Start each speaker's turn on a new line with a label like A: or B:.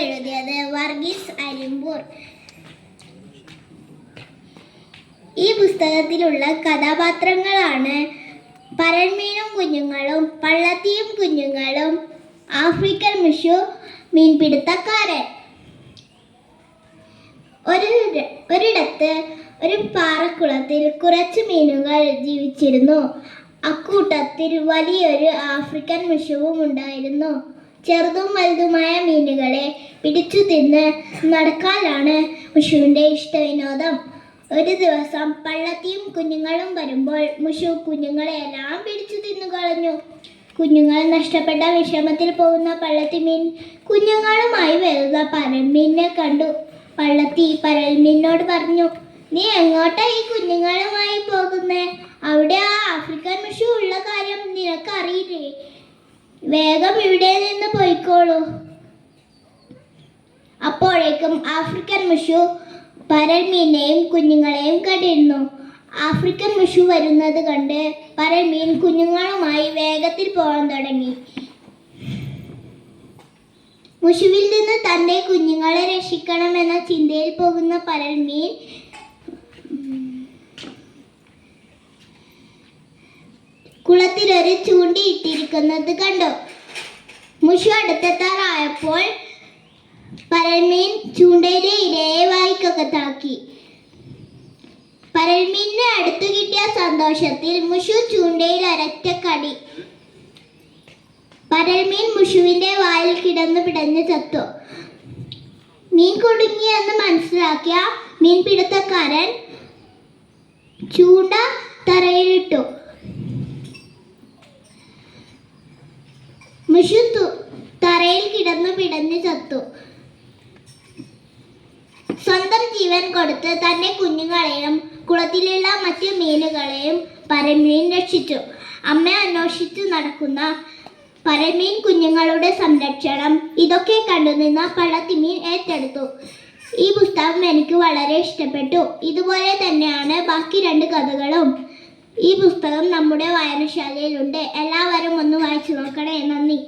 A: എഴുതിയത് വർഗീസ് അരിമ്പൂർ. ഈ പുസ്തകത്തിലുള്ള കഥാപാത്രങ്ങളാണ് പരൽമീനും കുഞ്ഞുങ്ങളും, പള്ളത്തിയും കുഞ്ഞുങ്ങളും, ആഫ്രിക്കൻ മുഷു, മീൻപിടുത്തക്കാരൻ. ഒരിടത്ത് ഒരു പാറക്കുളത്തിൽ കുറച്ച് മീനുകൾ ജീവിച്ചിരുന്നു. അക്കൂട്ടത്തിൽ വലിയൊരു ആഫ്രിക്കൻ മുഷുവും ഉണ്ടായിരുന്നു. ചെറുതും വലുതുമായ മീനുകളെ പിടിച്ചു തിന്ന് നടക്കാനാണ് മുഷുവിൻ്റെ ഇഷ്ടവിനോദം. ഒരു ദിവസം പള്ളത്തിയും കുഞ്ഞുങ്ങളും വരുമ്പോൾ മുഷു കുഞ്ഞുങ്ങളെയെല്ലാം പിടിച്ചു തിന്നുകളഞ്ഞു. കുഞ്ഞുങ്ങൾ നഷ്ടപ്പെട്ട വിഷമത്തിൽ പോകുന്ന പള്ളത്തി മീൻ കുഞ്ഞുങ്ങളുമായി വരുന്ന പരൽമീനിനെ കണ്ടു. പള്ളത്തി പരൽമീനിനോട് പറഞ്ഞു, "നീ എങ്ങോട്ടാ ഈ കുഞ്ഞുങ്ങളുമായി പോകുന്നേ? അവിടെ ആ ആഫ്രിക്കൻ മുഷു ഉള്ള കാര്യം നിനക്കറിയില്ലേ? വേഗം ഇവിടെ നിന്ന് പോയിക്കോളൂ." അപ്പോഴേക്കും ആഫ്രിക്കൻ മുഷു പരൽമീനെയും കുഞ്ഞുങ്ങളെയും കണ്ടിരുന്നു. ആഫ്രിക്കൻ മുഷു വരുന്നത് കണ്ട് പരൽമീൻ കുഞ്ഞുങ്ങളുമായി വേഗത്തിൽ പോകാൻ തുടങ്ങി. മുഷുവിൽ നിന്ന് തൻ്റെ കുഞ്ഞുങ്ങളെ രക്ഷിക്കണമെന്ന ചിന്തയിൽ പോകുന്ന പരൽമീൻ കുളത്തിലൊരു ചൂണ്ടിയിട്ടിരിക്കുന്നത് കണ്ടു. മുഷു അടുത്തെത്താറായപ്പോൾ പരൽമീൻ ചൂണ്ടയിലെ ഇരയെ വായ്ക്കകത്താക്കി. പരൽമീനിനെ അടുത്തു കിട്ടിയ സന്തോഷത്തിൽ മുഷു ചൂണ്ടയിൽ ഒരൊറ്റ കടി. പരൽമീൻ മുഷുവിൻ്റെ വായിൽ കിടന്നു പിടഞ്ഞു ചത്തു. മീൻ കുടുങ്ങിയെന്ന് മനസ്സിലാക്കിയ മീൻപിടുത്തക്കാരൻ ചൂണ്ട തറയിലിട്ടു. മുഷു തറയിൽ കിടന്നു പിടഞ്ഞു ചത്തു. സ്വന്തം ജീവൻ കൊടുത്ത് തൻ്റെ കുഞ്ഞുങ്ങളെയും കുളത്തിലുള്ള മറ്റു മീനുകളെയും പരൽമീൻ രക്ഷിച്ചു. അമ്മയെ അന്വേഷിച്ചു നടക്കുന്ന പരൽമീൻ കുഞ്ഞുങ്ങളുടെ സംരക്ഷണം ഇതൊക്കെ കണ്ടുനിന്ന പള്ളത്തിമീൻ ഏറ്റെടുത്തു. ഈ പുസ്തകം എനിക്ക് വളരെ ഇഷ്ടപ്പെട്ടു. ഇതുപോലെ തന്നെയാണ് ബാക്കി 2 കഥകളും. ഈ പുസ്തകം നമ്മുടെ വായനശാലയിലുണ്ട്. എല്ലാവരും ഒന്ന് വായിച്ചു നോക്കണേ. നന്ദി.